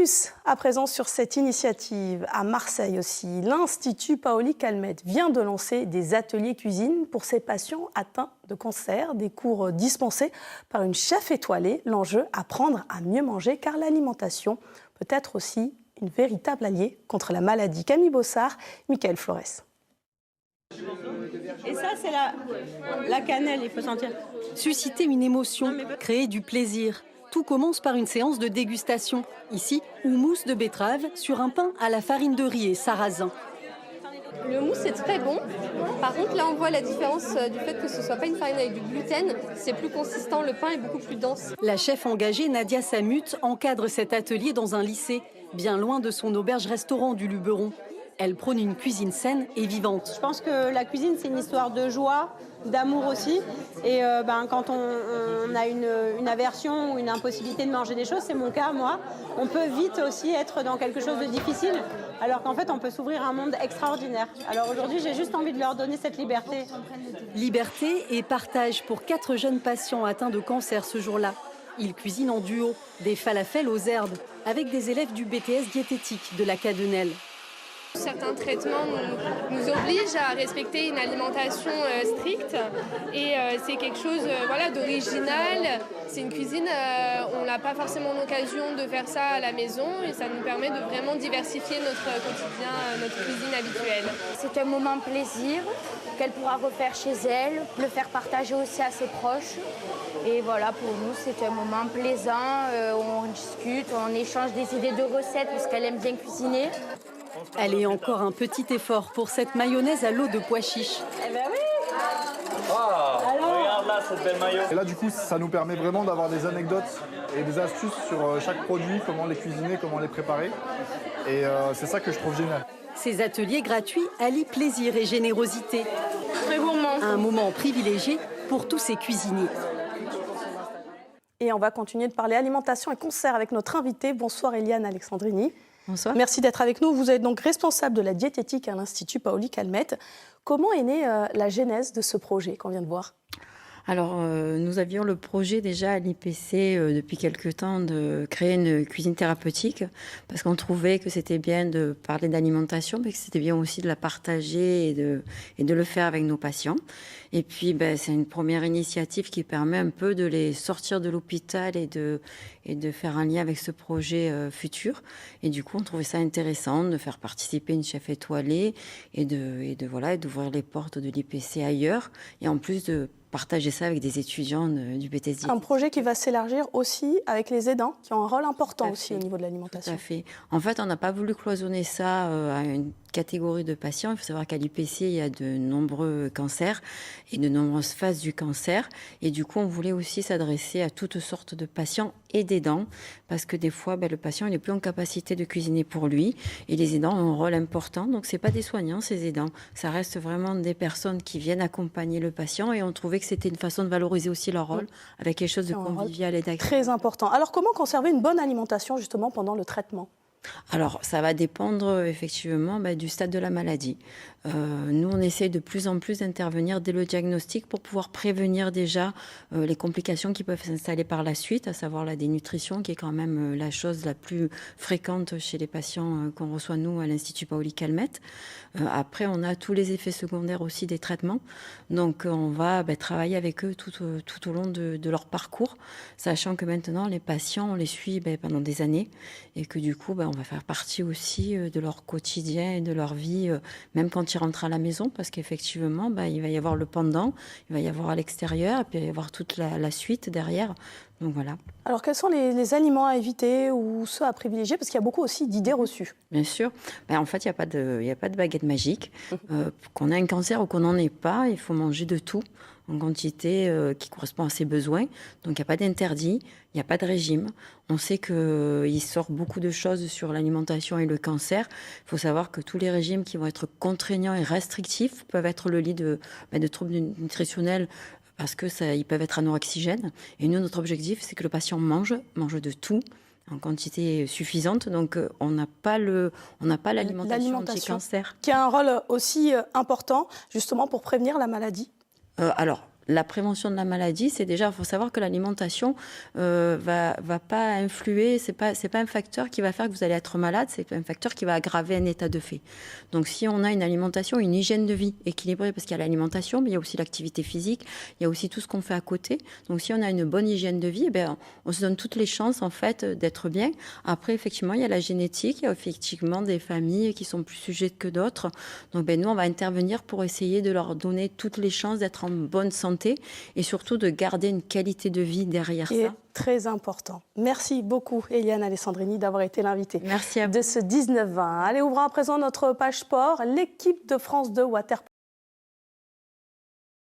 plus à présent sur cette initiative. À Marseille aussi, l'Institut Paoli Calmettes vient de lancer des ateliers cuisine pour ses patients atteints de cancer. Des cours dispensés par une chef étoilée. L'enjeu, apprendre à mieux manger car l'alimentation peut être aussi une véritable alliée contre la maladie. Camille Bossard, Mickaël Flores. Et ça, c'est la cannelle, il faut sentir. Susciter une émotion, créer du plaisir. Tout commence par une séance de dégustation. Ici, houmous de betterave sur un pain à la farine de riz et sarrasin. Le mousse est très bon. Par contre, là, on voit la différence du fait que ce ne soit pas une farine avec du gluten. C'est plus consistant, le pain est beaucoup plus dense. La chef engagée, Nadia Samut, encadre cet atelier dans un lycée, bien loin de son auberge-restaurant du Luberon. Elle prône une cuisine saine et vivante. Je pense que la cuisine, c'est une histoire de joie, d'amour aussi. Et quand on a une aversion ou une impossibilité de manger des choses, c'est mon cas, moi, on peut vite aussi être dans quelque chose de difficile, alors qu'en fait, on peut s'ouvrir un monde extraordinaire. Alors aujourd'hui, j'ai juste envie de leur donner cette liberté. Liberté et partage pour 4 jeunes patients atteints de cancer ce jour-là. Ils cuisinent en duo, des falafels aux herbes, avec des élèves du BTS diététique de la Cadenelle. Certains traitements nous obligent à respecter une alimentation stricte et c'est quelque chose d'original. C'est une cuisine, on n'a pas forcément l'occasion de faire ça à la maison et ça nous permet de vraiment diversifier notre quotidien, notre cuisine habituelle. C'est un moment plaisir qu'elle pourra refaire chez elle, le faire partager aussi à ses proches. Et voilà, pour nous, c'est un moment plaisant, on discute, on échange des idées de recettes parce qu'elle aime bien cuisiner. Allez, encore un petit effort pour cette mayonnaise à l'eau de pois chiche. Eh ben oui. Regarde là cette belle maillot. Et là du coup ça nous permet vraiment d'avoir des anecdotes et des astuces sur chaque produit, comment les cuisiner, comment les préparer. Et c'est ça que je trouve génial. Ces ateliers gratuits allient plaisir et générosité. Très gourmand. Un moment privilégié pour tous ces cuisiniers. Et on va continuer de parler alimentation et concert avec notre invitée. Bonsoir Eliane Alexandrini. Bonsoir. Merci d'être avec nous. Vous êtes donc responsable de la diététique à l'Institut Paoli Calmettes. Comment est née la genèse de ce projet qu'on vient de voir ? Alors, nous avions le projet déjà à l'IPC depuis quelque temps de créer une cuisine thérapeutique parce qu'on trouvait que c'était bien de parler d'alimentation, mais que c'était bien aussi de la partager et de le faire avec nos patients. Et puis, c'est une première initiative qui permet un peu de les sortir de l'hôpital et de faire un lien avec ce projet futur. Et du coup, on trouvait ça intéressant de faire participer une chef étoilée et d'ouvrir les portes de l'IPC ailleurs. Et en plus de partager ça avec des étudiants du BTS. Un projet qui va s'élargir aussi avec les aidants, qui ont un rôle important aussi au niveau de l'alimentation. Tout à fait. En fait, on n'a pas voulu cloisonner ça à une catégorie de patients. Il faut savoir qu'à l'IPC, il y a de nombreux cancers et de nombreuses phases du cancer. Et du coup, on voulait aussi s'adresser à toutes sortes de patients et d'aidants, parce que des fois, le patient n'est plus en capacité de cuisiner pour lui. Et les aidants ont un rôle important. Donc, ce n'est pas des soignants, ces aidants. Ça reste vraiment des personnes qui viennent accompagner le patient. Et on trouvait que c'était une façon de valoriser aussi leur rôle avec quelque chose de convivial et d'agréable. Très important. Alors, comment conserver une bonne alimentation, justement, pendant le traitement ? Alors, ça va dépendre effectivement du stade de la maladie. Nous, on essaie de plus en plus d'intervenir dès le diagnostic pour pouvoir prévenir déjà les complications qui peuvent s'installer par la suite, à savoir la dénutrition, qui est quand même la chose la plus fréquente chez les patients qu'on reçoit, nous, à l'Institut Paoli Calmettes. Après, on a tous les effets secondaires aussi des traitements. Donc, on va travailler avec eux tout au long de leur parcours, sachant que maintenant, les patients, on les suit pendant des années et que du coup, on va faire partie aussi de leur quotidien et de leur vie, même quand ils rentrent à la maison, parce qu'effectivement, il va y avoir le pendant, il va y avoir à l'extérieur, et puis il va y avoir toute la suite derrière. Donc voilà. Alors, quels sont les aliments à éviter ou ceux à privilégier ? Parce qu'il y a beaucoup aussi d'idées reçues. Bien sûr. En fait, il n'y a pas de baguette magique. Qu'on ait un cancer ou qu'on n'en ait pas, il faut manger de tout en quantité qui correspond à ses besoins. Donc, il n'y a pas d'interdit, il n'y a pas de régime. On sait qu'il sort beaucoup de choses sur l'alimentation et le cancer. Il faut savoir que tous les régimes qui vont être contraignants et restrictifs peuvent être le lit de troubles nutritionnels parce qu'ils peuvent être anoxygènes. Et nous, notre objectif, c'est que le patient mange de tout en quantité suffisante. Donc, on n'a pas l'alimentation anti-cancer. Qui a un rôle aussi important, justement, pour prévenir la maladie. Alors, la prévention de la maladie, c'est déjà, il faut savoir que l'alimentation va pas influer, c'est pas un facteur qui va faire que vous allez être malade, c'est un facteur qui va aggraver un état de fait. Donc si on a une alimentation, une hygiène de vie équilibrée, parce qu'il y a l'alimentation, mais il y a aussi l'activité physique, il y a aussi tout ce qu'on fait à côté. Donc si on a une bonne hygiène de vie, on se donne toutes les chances en fait d'être bien. Après, effectivement, il y a la génétique, il y a effectivement des familles qui sont plus sujettes que d'autres. Donc nous, on va intervenir pour essayer de leur donner toutes les chances d'être en bonne santé et surtout de garder une qualité de vie derrière ça. C'est très important. Merci beaucoup, Eliane Alessandrini, d'avoir été l'invitée de ce 19-20. Allez, ouvrons à présent notre page sport. L'équipe de France de water